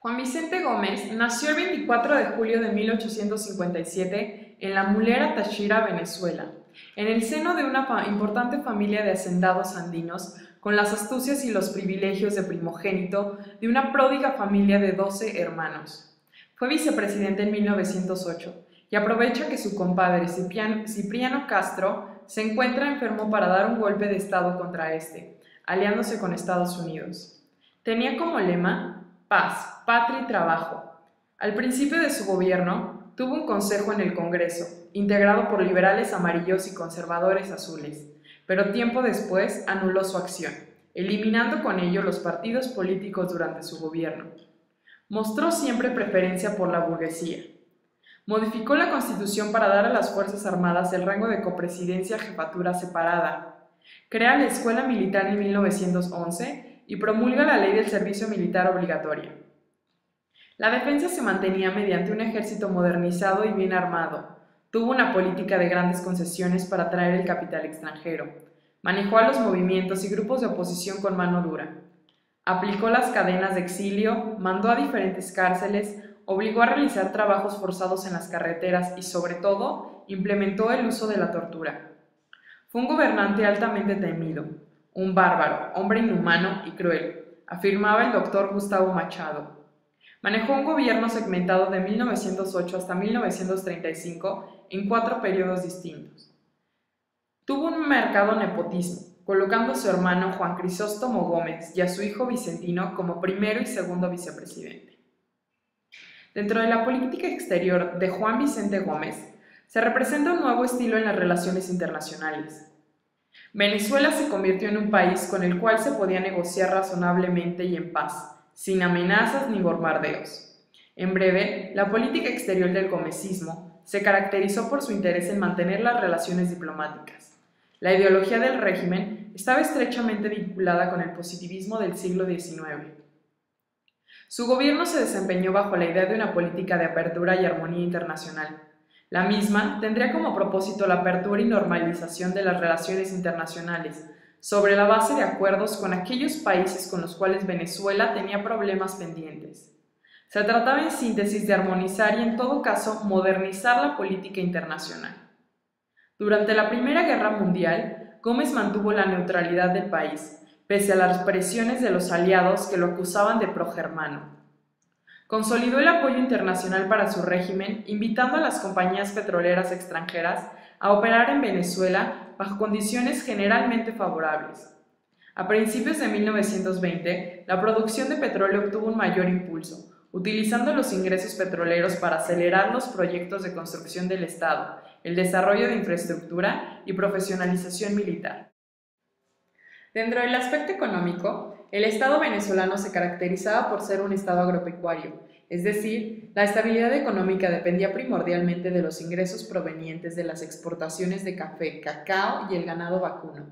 Juan Vicente Gómez nació el 24 de julio de 1857 en La Mulera, Táchira, Venezuela, en el seno de una importante familia de hacendados andinos, con las astucias y los privilegios de primogénito de una pródiga familia de 12 hermanos. Fue vicepresidente en 1908 y aprovecha que su compadre Cipriano Castro se encuentra enfermo para dar un golpe de estado contra este, aliándose con Estados Unidos. Tenía como lema paz, patria y trabajo. Al principio de su gobierno, tuvo un consejo en el Congreso, integrado por liberales amarillos y conservadores azules, pero tiempo después anuló su acción, eliminando con ello los partidos políticos durante su gobierno. Mostró siempre preferencia por la burguesía. Modificó la Constitución para dar a las Fuerzas Armadas el rango de copresidencia-jefatura separada. Crea la Escuela Militar en 1911 y promulga la Ley del Servicio Militar Obligatorio. La defensa se mantenía mediante un ejército modernizado y bien armado. Tuvo una política de grandes concesiones para atraer el capital extranjero. Manejó a los movimientos y grupos de oposición con mano dura. Aplicó las cadenas de exilio, mandó a diferentes cárceles, obligó a realizar trabajos forzados en las carreteras y, sobre todo, implementó el uso de la tortura. Fue un gobernante altamente temido, un bárbaro, hombre inhumano y cruel, afirmaba el doctor Gustavo Machado. Manejó un gobierno segmentado de 1908 hasta 1935 en 4 periodos distintos. Tuvo un marcado nepotismo, colocando a su hermano Juan Crisóstomo Gómez y a su hijo Vicentino como primero y segundo vicepresidente. Dentro de la política exterior de Juan Vicente Gómez, se representa un nuevo estilo en las relaciones internacionales. Venezuela se convirtió en un país con el cual se podía negociar razonablemente y en paz, sin amenazas ni bombardeos. En breve, la política exterior del gomecismo se caracterizó por su interés en mantener las relaciones diplomáticas. La ideología del régimen estaba estrechamente vinculada con el positivismo del siglo XIX. Su gobierno se desempeñó bajo la idea de una política de apertura y armonía internacional. La misma tendría como propósito la apertura y normalización de las relaciones internacionales, sobre la base de acuerdos con aquellos países con los cuales Venezuela tenía problemas pendientes. Se trataba en síntesis de armonizar y en todo caso modernizar la política internacional. Durante la Primera Guerra Mundial, Gómez mantuvo la neutralidad del país, pese a las presiones de los aliados que lo acusaban de progermano. Consolidó el apoyo internacional para su régimen, invitando a las compañías petroleras extranjeras a operar en Venezuela bajo condiciones generalmente favorables. A principios de 1920, la producción de petróleo obtuvo un mayor impulso, utilizando los ingresos petroleros para acelerar los proyectos de construcción del Estado, el desarrollo de infraestructura y profesionalización militar. Dentro del aspecto económico, el Estado venezolano se caracterizaba por ser un Estado agropecuario, es decir, la estabilidad económica dependía primordialmente de los ingresos provenientes de las exportaciones de café, cacao y el ganado vacuno.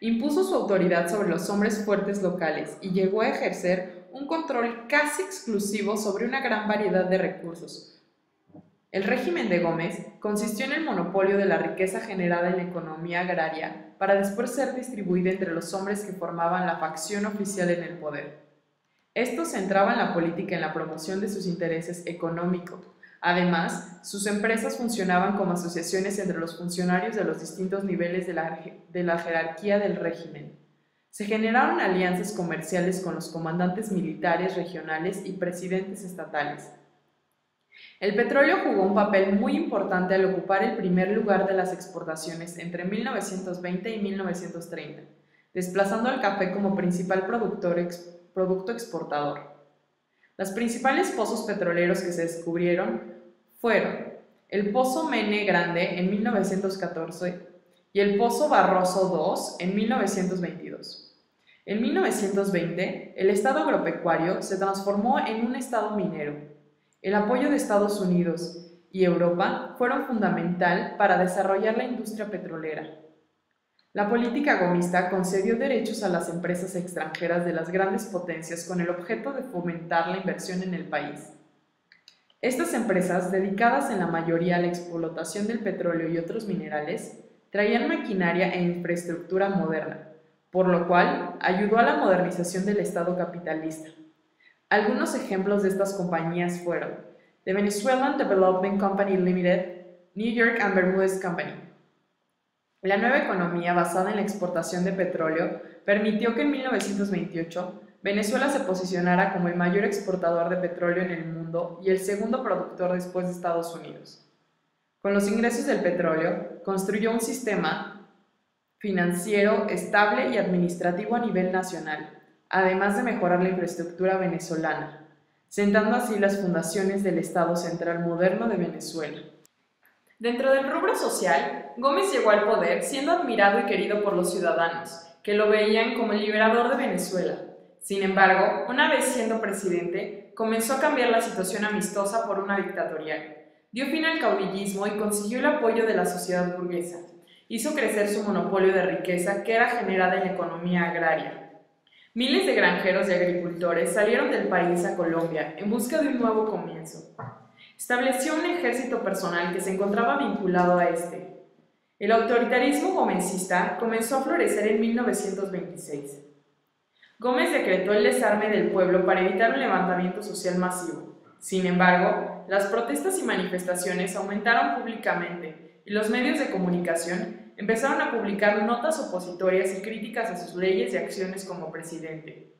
Impuso su autoridad sobre los hombres fuertes locales y llegó a ejercer un control casi exclusivo sobre una gran variedad de recursos. El régimen de Gómez consistió en el monopolio de la riqueza generada en la economía agraria para después ser distribuida entre los hombres que formaban la facción oficial en el poder. Estos centraban la política en la promoción de sus intereses económicos. Además, sus empresas funcionaban como asociaciones entre los funcionarios de los distintos niveles de la jerarquía del régimen. Se generaron alianzas comerciales con los comandantes militares regionales y presidentes estatales. El petróleo jugó un papel muy importante al ocupar el primer lugar de las exportaciones entre 1920 y 1930, desplazando al café como principal producto exportador. Los principales pozos petroleros que se descubrieron fueron el Pozo Mene Grande en 1914 y el Pozo Barroso II en 1922. En 1920, el Estado agropecuario se transformó en un Estado minero. El apoyo de Estados Unidos y Europa fueron fundamental para desarrollar la industria petrolera. La política gomista concedió derechos a las empresas extranjeras de las grandes potencias con el objeto de fomentar la inversión en el país. Estas empresas, dedicadas en la mayoría a la explotación del petróleo y otros minerales, traían maquinaria e infraestructura moderna, por lo cual ayudó a la modernización del Estado capitalista. Algunos ejemplos de estas compañías fueron The Venezuelan Development Company Limited, New York and Bermúdez Company. La nueva economía basada en la exportación de petróleo permitió que en 1928 Venezuela se posicionara como el mayor exportador de petróleo en el mundo y el segundo productor después de Estados Unidos. Con los ingresos del petróleo, construyó un sistema financiero estable y administrativo a nivel nacional, además de mejorar la infraestructura venezolana, sentando así las fundaciones del Estado Central moderno de Venezuela. Dentro del rubro social, Gómez llegó al poder siendo admirado y querido por los ciudadanos, que lo veían como el liberador de Venezuela. Sin embargo, una vez siendo presidente, comenzó a cambiar la situación amistosa por una dictatorial. Dio fin al caudillismo y consiguió el apoyo de la sociedad burguesa. Hizo crecer su monopolio de riqueza que era generada en la economía agraria. Miles de granjeros y agricultores salieron del país a Colombia en busca de un nuevo comienzo. Estableció un ejército personal que se encontraba vinculado a este. El autoritarismo gómezista comenzó a florecer en 1926. Gómez decretó el desarme del pueblo para evitar un levantamiento social masivo. Sin embargo, las protestas y manifestaciones aumentaron públicamente y los medios de comunicación empezaron a publicar notas opositorias y críticas a sus leyes y acciones como presidente.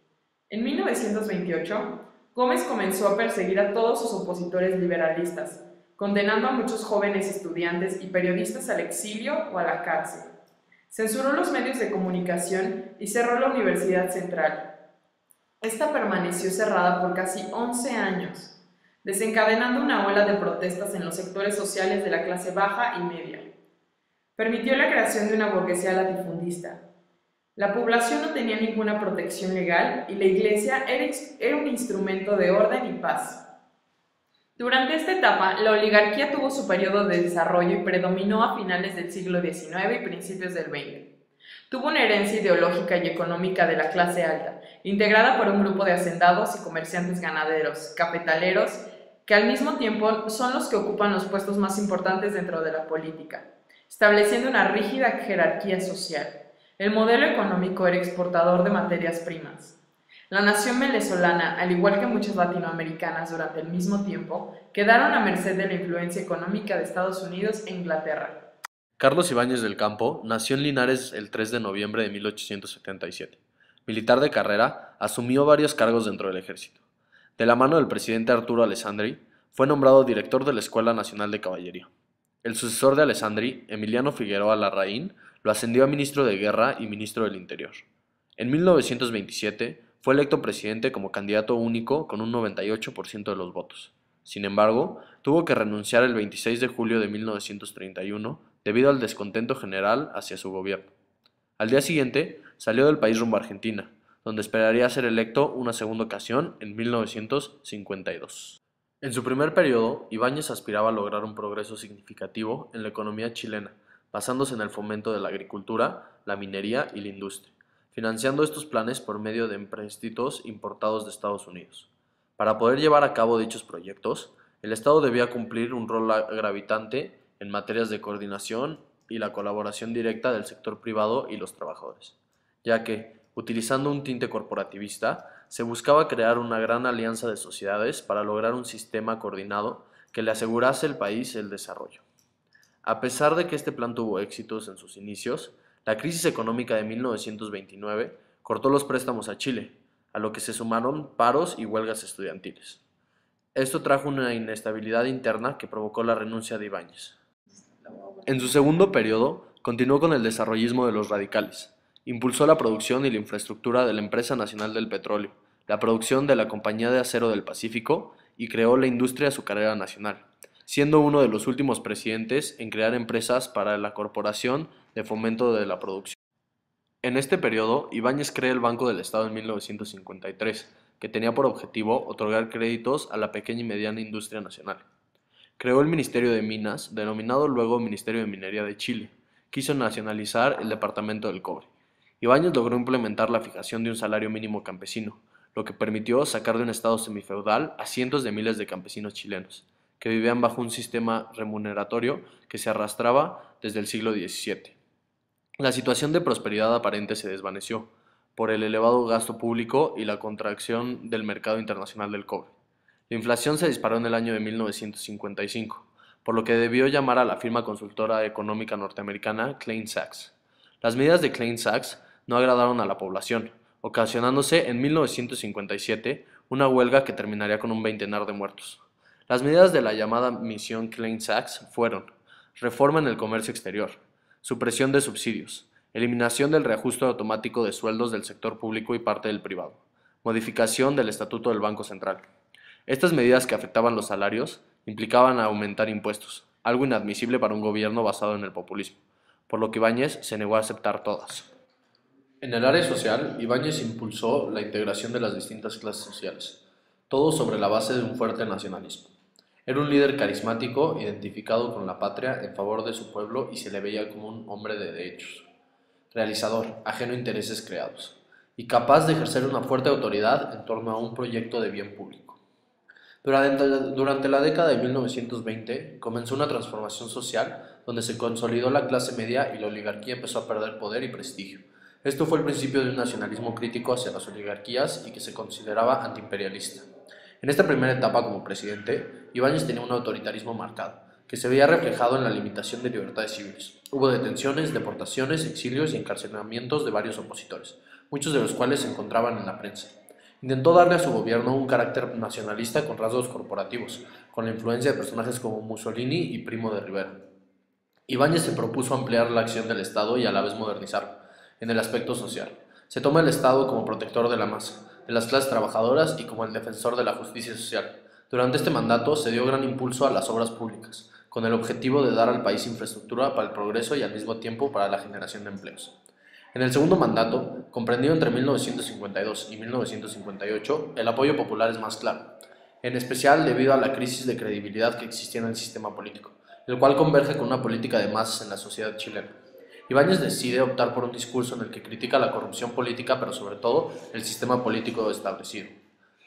En 1928, Gómez comenzó a perseguir a todos sus opositores liberalistas, condenando a muchos jóvenes estudiantes y periodistas al exilio o a la cárcel. Censuró los medios de comunicación y cerró la Universidad Central. Esta permaneció cerrada por casi 11 años, desencadenando una ola de protestas en los sectores sociales de la clase baja y media. Permitió la creación de una burguesía latifundista. La población no tenía ninguna protección legal y la iglesia era un instrumento de orden y paz. Durante esta etapa, la oligarquía tuvo su periodo de desarrollo y predominó a finales del siglo XIX y principios del XX. Tuvo una herencia ideológica y económica de la clase alta, integrada por un grupo de hacendados y comerciantes ganaderos, cafetaleros, que al mismo tiempo son los que ocupan los puestos más importantes dentro de la política, estableciendo una rígida jerarquía social. El modelo económico era exportador de materias primas. La nación venezolana, al igual que muchas latinoamericanas durante el mismo tiempo, quedaron a merced de la influencia económica de Estados Unidos e Inglaterra. Carlos Ibáñez del Campo nació en Linares el 3 de noviembre de 1877. Militar de carrera, asumió varios cargos dentro del ejército. De la mano del presidente Arturo Alessandri, fue nombrado director de la Escuela Nacional de Caballería. El sucesor de Alessandri, Emiliano Figueroa Larraín, lo ascendió a ministro de Guerra y ministro del Interior. En 1927 fue electo presidente como candidato único con un 98% de los votos. Sin embargo, tuvo que renunciar el 26 de julio de 1931 debido al descontento general hacia su gobierno. Al día siguiente, salió del país rumbo a Argentina, donde esperaría ser electo una segunda ocasión en 1952. En su primer periodo, Ibáñez aspiraba a lograr un progreso significativo en la economía chilena, basándose en el fomento de la agricultura, la minería y la industria, financiando estos planes por medio de empréstitos importados de Estados Unidos. Para poder llevar a cabo dichos proyectos, el Estado debía cumplir un rol gravitante en materias de coordinación y la colaboración directa del sector privado y los trabajadores, ya que, utilizando un tinte corporativista, se buscaba crear una gran alianza de sociedades para lograr un sistema coordinado que le asegurase al país el desarrollo. A pesar de que este plan tuvo éxitos en sus inicios, la crisis económica de 1929 cortó los préstamos a Chile, a lo que se sumaron paros y huelgas estudiantiles. Esto trajo una inestabilidad interna que provocó la renuncia de Ibáñez. En su segundo periodo, continuó con el desarrollismo de los radicales. Impulsó la producción y la infraestructura de la Empresa Nacional del Petróleo, la producción de la Compañía de Acero del Pacífico y creó la industria azucarera nacional, siendo uno de los últimos presidentes en crear empresas para la Corporación de Fomento de la Producción. En este periodo, Ibáñez crea el Banco del Estado en 1953, que tenía por objetivo otorgar créditos a la pequeña y mediana industria nacional. Creó el Ministerio de Minas, denominado luego Ministerio de Minería de Chile. Quiso nacionalizar el Departamento del Cobre. Ibáñez logró implementar la fijación de un salario mínimo campesino, lo que permitió sacar de un estado semifeudal a cientos de miles de campesinos chilenos, que vivían bajo un sistema remuneratorio que se arrastraba desde el siglo XVII. La situación de prosperidad aparente se desvaneció, por el elevado gasto público y la contracción del mercado internacional del cobre. La inflación se disparó en el año de 1955, por lo que debió llamar a la firma consultora económica norteamericana Klein Sachs. Las medidas de Klein Sachs no agradaron a la población, ocasionándose en 1957 una huelga que terminaría con un veintenar de muertos. Las medidas de la llamada Misión Klein Sachs fueron: reforma en el comercio exterior, supresión de subsidios, eliminación del reajuste automático de sueldos del sector público y parte del privado, modificación del Estatuto del Banco Central. Estas medidas, que afectaban los salarios, implicaban aumentar impuestos, algo inadmisible para un gobierno basado en el populismo, por lo que Ibáñez se negó a aceptar todas. En el área social, Ibáñez impulsó la integración de las distintas clases sociales, todo sobre la base de un fuerte nacionalismo. Era un líder carismático, identificado con la patria en favor de su pueblo, y se le veía como un hombre de derechos, realizador, ajeno a intereses creados, y capaz de ejercer una fuerte autoridad en torno a un proyecto de bien público. Durante la década de 1920 comenzó una transformación social donde se consolidó la clase media y la oligarquía empezó a perder poder y prestigio. Esto fue el principio de un nacionalismo crítico hacia las oligarquías y que se consideraba antiimperialista. En esta primera etapa como presidente, Ibáñez tenía un autoritarismo marcado, que se veía reflejado en la limitación de libertades civiles. Hubo detenciones, deportaciones, exilios y encarcelamientos de varios opositores, muchos de los cuales se encontraban en la prensa. Intentó darle a su gobierno un carácter nacionalista con rasgos corporativos, con la influencia de personajes como Mussolini y Primo de Rivera. Ibáñez se propuso ampliar la acción del Estado y a la vez modernizarlo. En el aspecto social, se toma el Estado como protector de la masa, de las clases trabajadoras y como el defensor de la justicia social. Durante este mandato se dio gran impulso a las obras públicas, con el objetivo de dar al país infraestructura para el progreso y al mismo tiempo para la generación de empleos. En el segundo mandato, comprendido entre 1952 y 1958, el apoyo popular es más claro, en especial debido a la crisis de credibilidad que existía en el sistema político, el cual converge con una política de masas en la sociedad chilena. Ibáñez decide optar por un discurso en el que critica la corrupción política, pero sobre todo el sistema político establecido,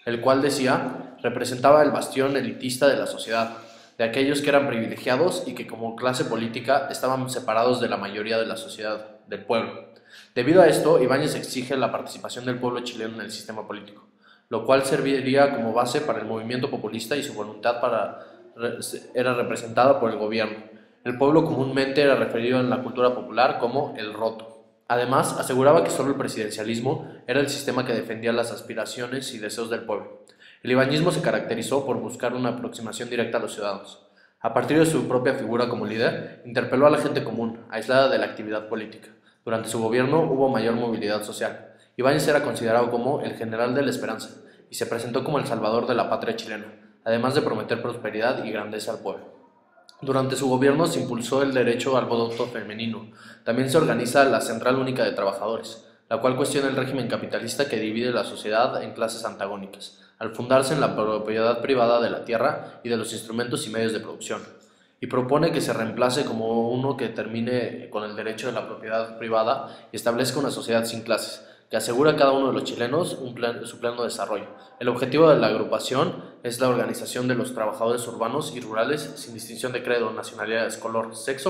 el cual, decía, representaba el bastión elitista de la sociedad, de aquellos que eran privilegiados y que como clase política estaban separados de la mayoría de la sociedad, del pueblo. Debido a esto, Ibáñez exige la participación del pueblo chileno en el sistema político, lo cual serviría como base para el movimiento populista, y su voluntad era representada por el gobierno. El pueblo comúnmente era referido en la cultura popular como el roto. Además, aseguraba que solo el presidencialismo era el sistema que defendía las aspiraciones y deseos del pueblo. El ibañismo se caracterizó por buscar una aproximación directa a los ciudadanos. A partir de su propia figura como líder, interpeló a la gente común, aislada de la actividad política. Durante su gobierno hubo mayor movilidad social. Ibáñez era considerado como el general de la esperanza y se presentó como el salvador de la patria chilena, además de prometer prosperidad y grandeza al pueblo. Durante su gobierno se impulsó el derecho al voto femenino. También se organiza la Central Única de Trabajadores, la cual cuestiona el régimen capitalista que divide la sociedad en clases antagónicas, al fundarse en la propiedad privada de la tierra y de los instrumentos y medios de producción, y propone que se reemplace como uno que termine con el derecho de la propiedad privada y establezca una sociedad sin clases, que asegura a cada uno de los chilenos su pleno desarrollo. El objetivo de la agrupación es la organización de los trabajadores urbanos y rurales sin distinción de credo, nacionalidades, color, sexo.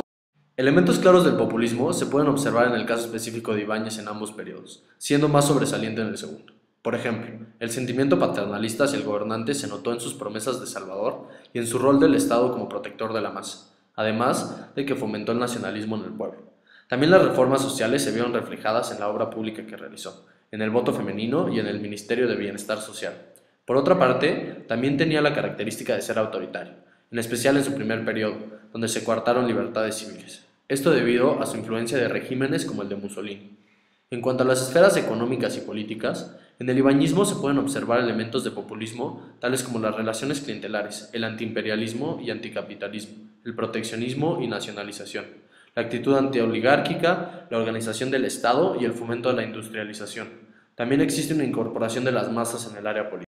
Elementos claros del populismo se pueden observar en el caso específico de Ibáñez en ambos periodos, siendo más sobresaliente en el segundo. Por ejemplo, el sentimiento paternalista hacia el gobernante se notó en sus promesas de salvador y en su rol del Estado como protector de la masa, además de que fomentó el nacionalismo en el pueblo. También las reformas sociales se vieron reflejadas en la obra pública que realizó, en el voto femenino y en el Ministerio de Bienestar Social. Por otra parte, también tenía la característica de ser autoritario, en especial en su primer periodo, donde se coartaron libertades civiles. Esto debido a su influencia de regímenes como el de Mussolini. En cuanto a las esferas económicas y políticas, en el ibañismo se pueden observar elementos de populismo tales como las relaciones clientelares, el antiimperialismo y anticapitalismo, el proteccionismo y nacionalización, la actitud antioligárquica, la organización del Estado y el fomento de la industrialización. También existe una incorporación de las masas en el área política.